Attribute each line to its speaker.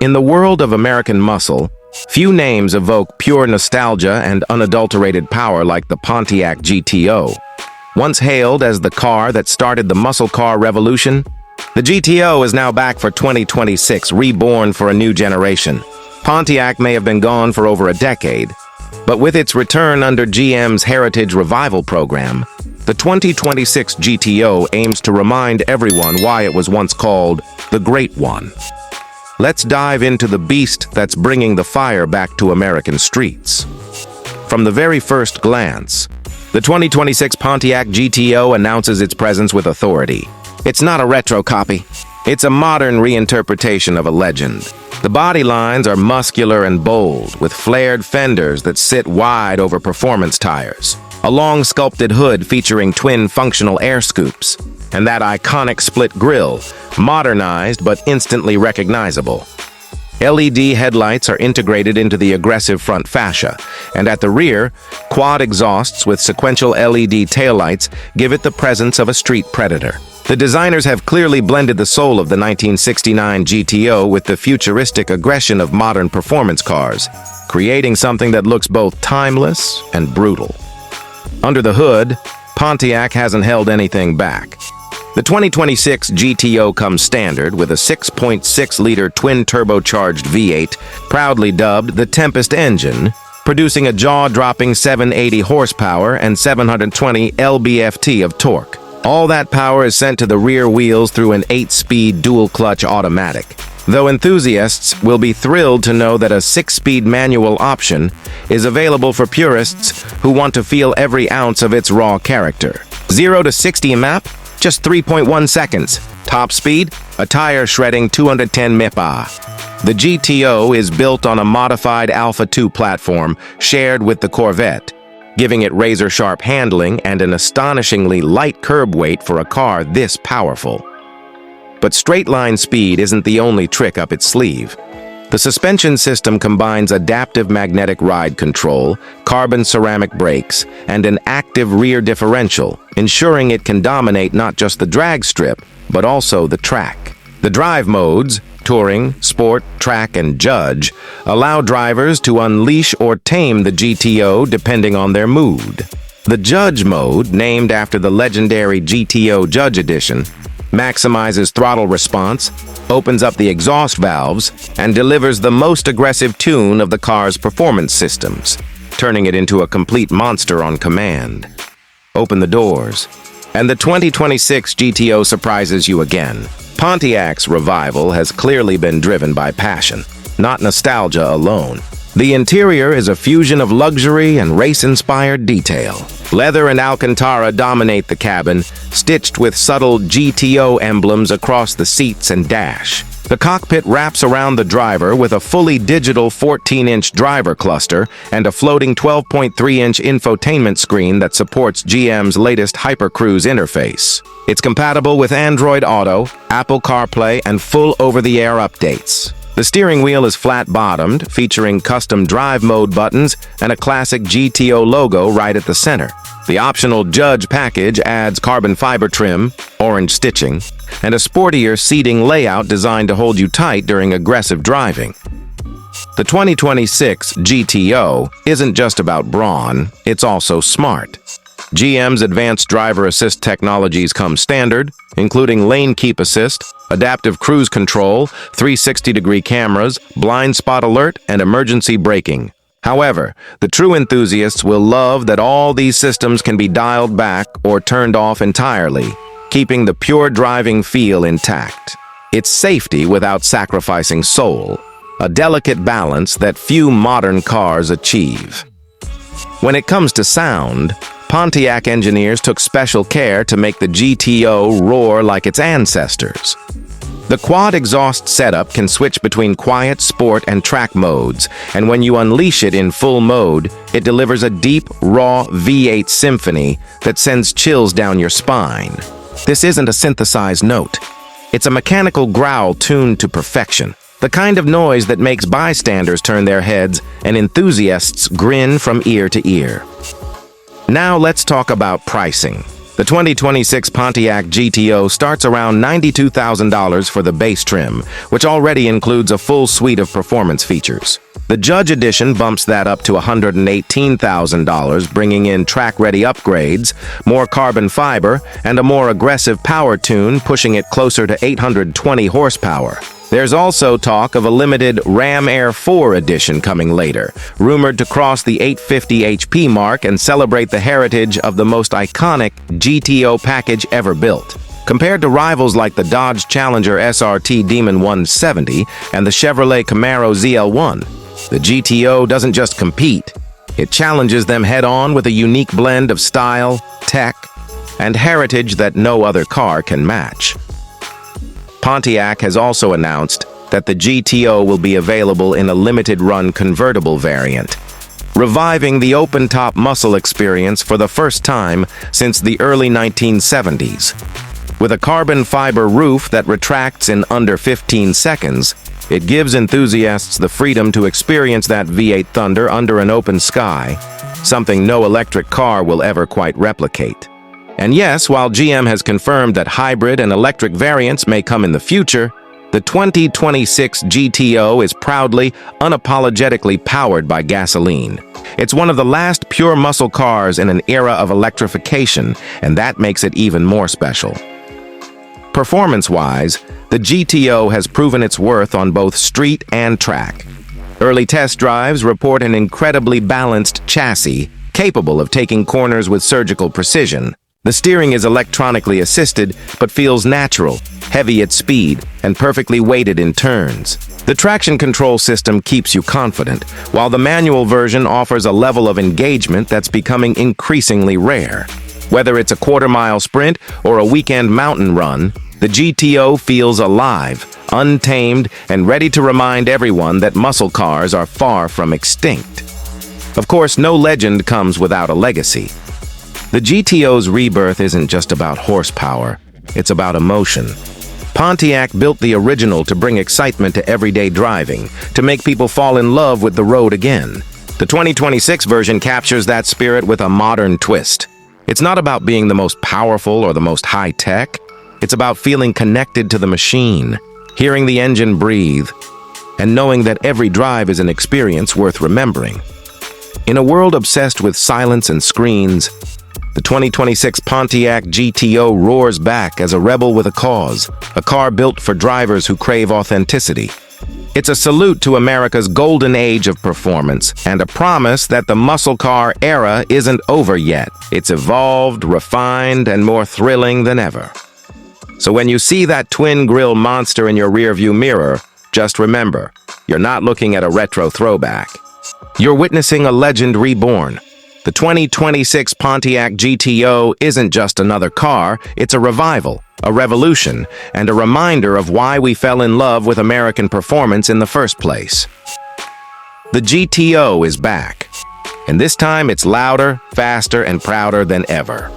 Speaker 1: In the world of American muscle, few names evoke pure nostalgia and unadulterated power like the Pontiac GTO. Once hailed as the car that started the muscle car revolution, the GTO is now back for 2026, reborn for a new generation. Pontiac may have been gone for over a decade, but with its return under GM's Heritage Revival program, the 2026 GTO aims to remind everyone why it was once called the Great One. Let's dive into the beast that's bringing the fire back to American streets. From the very first glance, the 2026 Pontiac GTO announces its presence with authority. It's not a retro copy. It's a modern reinterpretation of a legend. The body lines are muscular and bold, with flared fenders that sit wide over performance tires, a long sculpted hood featuring twin functional air scoops, and that iconic split grille, modernized but instantly recognizable. LED headlights are integrated into the aggressive front fascia, and at the rear, quad exhausts with sequential LED taillights give it the presence of a street predator. The designers have clearly blended the soul of the 1969 GTO with the futuristic aggression of modern performance cars, creating something that looks both timeless and brutal. Under the hood, Pontiac hasn't held anything back. The 2026 GTO comes standard with a 6.6-liter twin-turbocharged V8, proudly dubbed the Tempest engine, producing a jaw-dropping 780 horsepower and 720 lb-ft of torque. All that power is sent to the rear wheels through an 8-speed dual-clutch automatic, though enthusiasts will be thrilled to know that a 6-speed manual option is available for purists who want to feel every ounce of its raw character. 0 to 60 map? Just 3.1 seconds. Top speed? A tire-shredding 210 mph. The GTO is built on a modified Alpha 2 platform shared with the Corvette, giving it razor-sharp handling and an astonishingly light curb weight for a car this powerful. But straight-line speed isn't the only trick up its sleeve. The suspension system combines adaptive magnetic ride control, carbon ceramic brakes, and an active rear differential, ensuring it can dominate not just the drag strip, but also the track. The drive modes, Touring, Sport, Track, and Judge, allow drivers to unleash or tame the GTO depending on their mood. The Judge mode, named after the legendary GTO Judge edition, maximizes throttle response, opens up the exhaust valves, and delivers the most aggressive tune of the car's performance systems, turning it into a complete monster on command. Open the doors, and the 2026 GTO surprises you again. Pontiac's revival has clearly been driven by passion, not nostalgia alone. The interior is a fusion of luxury and race-inspired detail. Leather and Alcantara dominate the cabin, stitched with subtle GTO emblems across the seats and dash. The cockpit wraps around the driver with a fully digital 14-inch driver cluster and a floating 12.3-inch infotainment screen that supports GM's latest Hypercruise interface. It's compatible with Android Auto, Apple CarPlay, and full over-the-air updates. The steering wheel is flat-bottomed, featuring custom drive mode buttons and a classic GTO logo right at the center. The optional Judge package adds carbon fiber trim, orange stitching, and a sportier seating layout designed to hold you tight during aggressive driving. The 2026 GTO isn't just about brawn, it's also smart. GM's advanced driver assist technologies come standard, including lane keep assist, adaptive cruise control, 360-degree cameras, blind spot alert, and emergency braking. However, the true enthusiasts will love that all these systems can be dialed back or turned off entirely, keeping the pure driving feel intact. It's safety without sacrificing soul, a delicate balance that few modern cars achieve. When it comes to sound, Pontiac engineers took special care to make the GTO roar like its ancestors. The quad exhaust setup can switch between quiet, sport, and track modes, and when you unleash it in full mode, it delivers a deep, raw V8 symphony that sends chills down your spine. This isn't a synthesized note. It's a mechanical growl tuned to perfection, the kind of noise that makes bystanders turn their heads and enthusiasts grin from ear to ear. Now let's talk about pricing. The 2026 Pontiac GTO starts around $92,000 for the base trim, which already includes a full suite of performance features. The Judge Edition bumps that up to $118,000, bringing in track-ready upgrades, more carbon fiber, and a more aggressive power tune, pushing it closer to 820 horsepower. There's also talk of a limited Ram Air 4 edition coming later, rumored to cross the 850 HP mark and celebrate the heritage of the most iconic GTO package ever built. Compared to rivals like the Dodge Challenger SRT Demon 170 and the Chevrolet Camaro ZL1, the GTO doesn't just compete, it challenges them head-on with a unique blend of style, tech, and heritage that no other car can match. Pontiac has also announced that the GTO will be available in a limited-run convertible variant, reviving the open-top muscle experience for the first time since the early 1970s. With a carbon fiber roof that retracts in under 15 seconds, it gives enthusiasts the freedom to experience that V8 thunder under an open sky, something no electric car will ever quite replicate. And yes, while GM has confirmed that hybrid and electric variants may come in the future, the 2026 GTO is proudly, unapologetically powered by gasoline. It's one of the last pure muscle cars in an era of electrification, and that makes it even more special. Performance-wise, the GTO has proven its worth on both street and track. Early test drives report an incredibly balanced chassis, capable of taking corners with surgical precision. The steering is electronically assisted, but feels natural, heavy at speed, and perfectly weighted in turns. The traction control system keeps you confident, while the manual version offers a level of engagement that's becoming increasingly rare. Whether it's a quarter-mile sprint or a weekend mountain run, the GTO feels alive, untamed, and ready to remind everyone that muscle cars are far from extinct. Of course, no legend comes without a legacy. The GTO's rebirth isn't just about horsepower, it's about emotion. Pontiac built the original to bring excitement to everyday driving, to make people fall in love with the road again. The 2026 version captures that spirit with a modern twist. It's not about being the most powerful or the most high-tech. It's about feeling connected to the machine, hearing the engine breathe, and knowing that every drive is an experience worth remembering. In a world obsessed with silence and screens, the 2026 Pontiac GTO roars back as a rebel with a cause, a car built for drivers who crave authenticity. It's a salute to America's golden age of performance and a promise that the muscle car era isn't over yet. It's evolved, refined, and more thrilling than ever. So when you see that twin-grill monster in your rearview mirror, just remember, you're not looking at a retro throwback. You're witnessing a legend reborn. The 2026 Pontiac GTO isn't just another car, it's a revival, a revolution, and a reminder of why we fell in love with American performance in the first place. The GTO is back, and this time it's louder, faster, and prouder than ever.